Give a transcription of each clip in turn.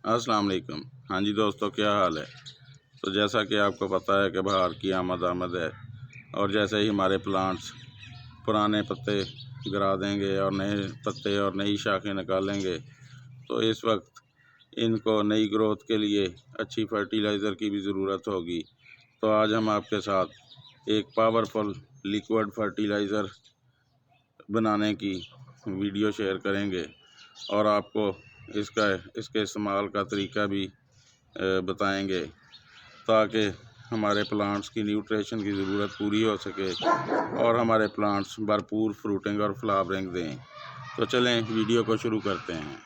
अस्सलाम वालेकुम। हाँ जी दोस्तों, क्या हाल है। तो जैसा कि आपको पता है कि बहार की आमद है और जैसे ही हमारे प्लांट्स पुराने पत्ते गिरा देंगे और नए पत्ते और नई शाखें निकालेंगे, तो इस वक्त इनको नई ग्रोथ के लिए अच्छी फर्टिलाइज़र की भी ज़रूरत होगी। तो आज हम आपके साथ एक पावरफुल लिक्विड फर्टिलाइज़र बनाने की वीडियो शेयर करेंगे और आपको इसके इस्तेमाल का तरीका भी बताएंगे ताकि हमारे प्लांट्स की न्यूट्रिशन की ज़रूरत पूरी हो सके और हमारे प्लांट्स भरपूर फ्रूटिंग और फ्लावरिंग दें। तो चलें वीडियो को शुरू करते हैं।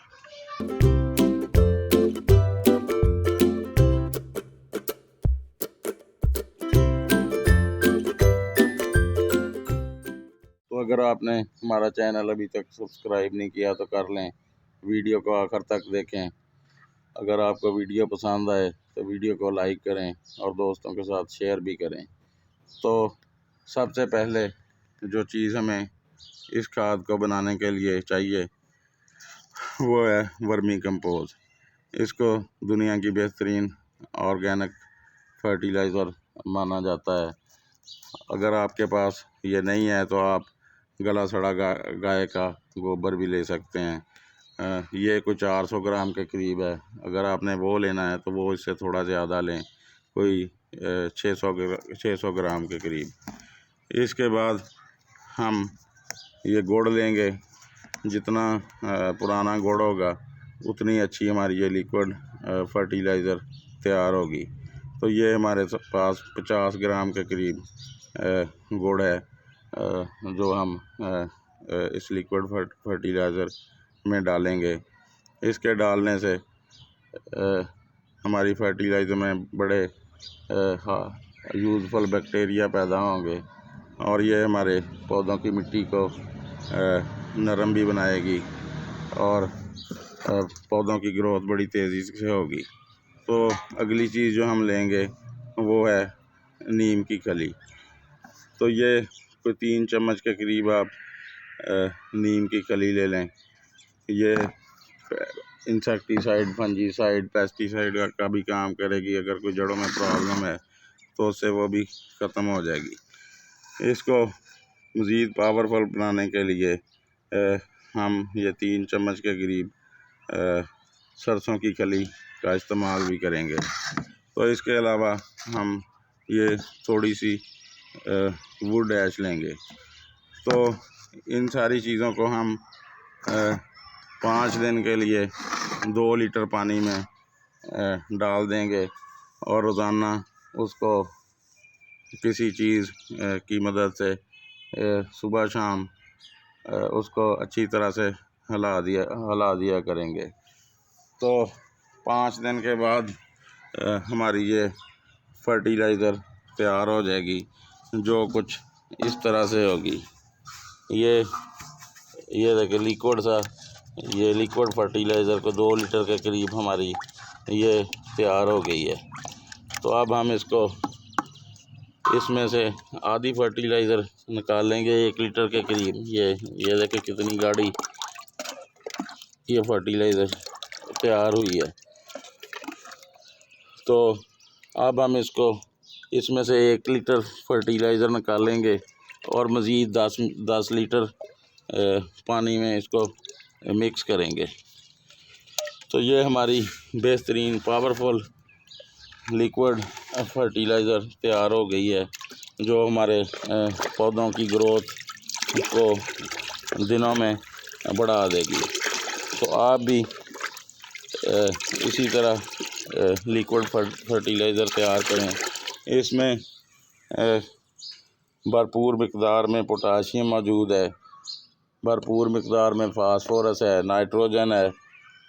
तो अगर आपने हमारा चैनल अभी तक सब्सक्राइब नहीं किया तो कर लें, वीडियो को आखिर तक देखें। अगर आपको वीडियो पसंद आए तो वीडियो को लाइक करें और दोस्तों के साथ शेयर भी करें। तो सबसे पहले जो चीज़ हमें इस खाद को बनाने के लिए चाहिए वो है वर्मी कंपोज। इसको दुनिया की बेहतरीन ऑर्गेनिक फर्टिलाइज़र माना जाता है। अगर आपके पास ये नहीं है तो आप गला सड़ा गाय का गोबर भी ले सकते हैं। ये कुछ 400 ग्राम के करीब है। अगर आपने वो लेना है तो वो इससे थोड़ा ज़्यादा लें, कोई 600 ग्राम के करीब। इसके बाद हम ये गुड़ लेंगे। जितना पुराना गुड़ होगा उतनी अच्छी हमारी ये लिक्विड फर्टिलाइज़र तैयार होगी। तो ये हमारे पास 50 ग्राम के करीब गुड़ है जो हम इस लिक्विड फर्टिलाइज़र में डालेंगे। इसके डालने से हमारी फर्टिलाइज़र में बड़े यूज़फुल बैक्टीरिया पैदा होंगे और ये हमारे पौधों की मिट्टी को नरम भी बनाएगी और पौधों की ग्रोथ बड़ी तेज़ी से होगी। तो अगली चीज़ जो हम लेंगे वो है नीम की खली। तो ये कोई 3 चम्मच के करीब आप नीम की खली ले लें। ये इंसेक्टिसाइड, फंजीसाइड, पेस्टिसाइड का भी काम करेगी। अगर कोई जड़ों में प्रॉब्लम है तो उससे वो भी ख़त्म हो जाएगी। इसको मज़ीद पावरफुल बनाने के लिए हम ये 3 चम्मच के करीब सरसों की खली का इस्तेमाल भी करेंगे। तो इसके अलावा हम ये थोड़ी सी वुड ऐश लेंगे। तो इन सारी चीज़ों को हम 5 दिन के लिए 2 लीटर पानी में डाल देंगे और रोज़ाना उसको किसी चीज़ की मदद से सुबह शाम उसको अच्छी तरह से हिला दिया करेंगे। तो 5 दिन के बाद हमारी ये फर्टिलाइज़र तैयार हो जाएगी, जो कुछ इस तरह से होगी। ये देखिए ये लिक्विड फर्टिलाइज़र को 2 लीटर के करीब हमारी ये तैयार हो गई है। तो अब हम इसमें से आधी फर्टिलाइज़र निकाल लेंगे 1 लीटर के करीब। ये देखिए कितनी गाढ़ी ये फर्टिलाइज़र तैयार हुई है। तो अब हम इसमें से 1 लीटर फर्टिलाइज़र निकालेंगे और मज़ीद 10 लीटर पानी में इसको मिक्स करेंगे। तो ये हमारी बेहतरीन पावरफुल लिक्विड फर्टिलाइज़र तैयार हो गई है, जो हमारे पौधों की ग्रोथ को दिनों में बढ़ा देगी। तो आप भी इसी तरह लिक्विड फर्टिलाइज़र तैयार करें। इसमें भरपूर मिक़दार में पोटाशियम मौजूद है, भरपूर मिक़दार में फास्फोरस है, नाइट्रोजन है,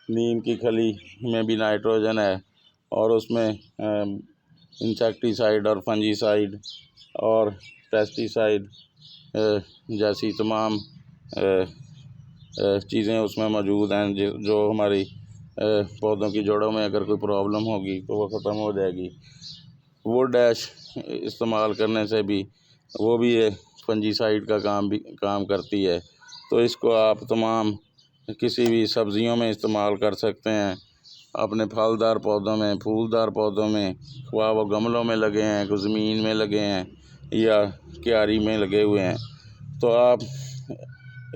नीम की खली में भी नाइट्रोजन है और उसमें इंसेक्टिसाइड और फंजीसाइड और पेस्टिसाइड जैसी तमाम चीज़ें उसमें मौजूद हैं जो हमारी पौधों की जड़ों में अगर कोई प्रॉब्लम होगी तो वो ख़त्म हो जाएगी। वुड ऐश इस्तेमाल करने से भी वो भी फंजीसाइड का काम करती है। तो इसको आप तमाम किसी भी सब्ज़ियों में इस्तेमाल कर सकते हैं अपने फलदार पौधों में, फूलदार पौधों में, ख्वाह वो गमलों में लगे हैं, कुछ ज़मीन में लगे हैं या क्यारी में लगे हुए हैं, तो आप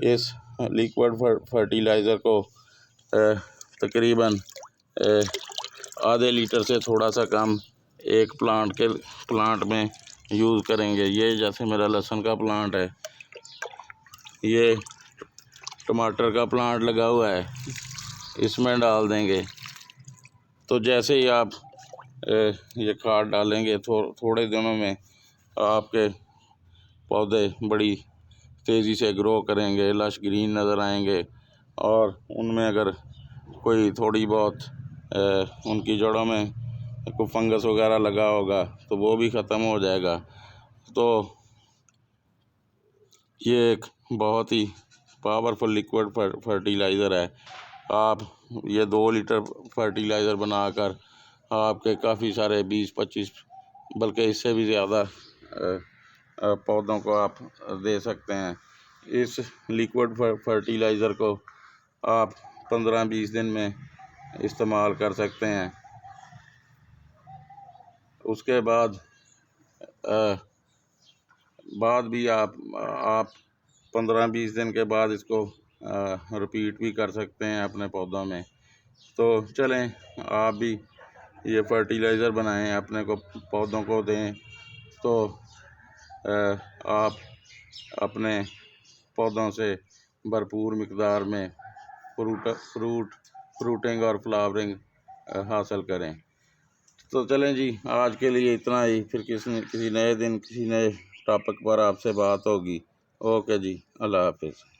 इस लिक्विड फर्टिलाइज़र को तकरीबन आधे लीटर से थोड़ा सा कम एक प्लांट में यूज़ करेंगे। ये जैसे मेरा लहसुन का प्लांट है, ये टमाटर का प्लांट लगा हुआ है, इसमें डाल देंगे। तो जैसे ही आप ये खाद डालेंगे थोड़े दिनों में आपके पौधे बड़ी तेज़ी से ग्रो करेंगे, लश ग्रीन नज़र आएंगे, और उनमें अगर कोई थोड़ी बहुत उनकी जड़ों में कोई फंगस वगैरह लगा होगा तो वो भी ख़त्म हो जाएगा। तो ये एक बहुत ही पावरफुल लिक्विड फर्टिलाइज़र है। आप ये 2 लीटर फर्टिलाइज़र बनाकर आपके काफ़ी सारे 20-25 बल्कि इससे भी ज़्यादा पौधों को आप दे सकते हैं। इस लिक्विड फर्टिलाइज़र को आप 15-20 दिन में इस्तेमाल कर सकते हैं। उसके बाद भी आप 15-20 दिन के बाद इसको रिपीट भी कर सकते हैं अपने पौधों में। तो चलें, आप भी ये फर्टिलाइज़र बनाएं, अपने को पौधों को दें, तो आप अपने पौधों से भरपूर मिक़दार में फ्रूटिंग और फ्लावरिंग हासिल करें। तो चलें जी, आज के लिए इतना ही। फिर किसी नए दिन किसी नए टॉपिक पर आपसे बात होगी। ओके जी, अल्लाह हाफ़िज़।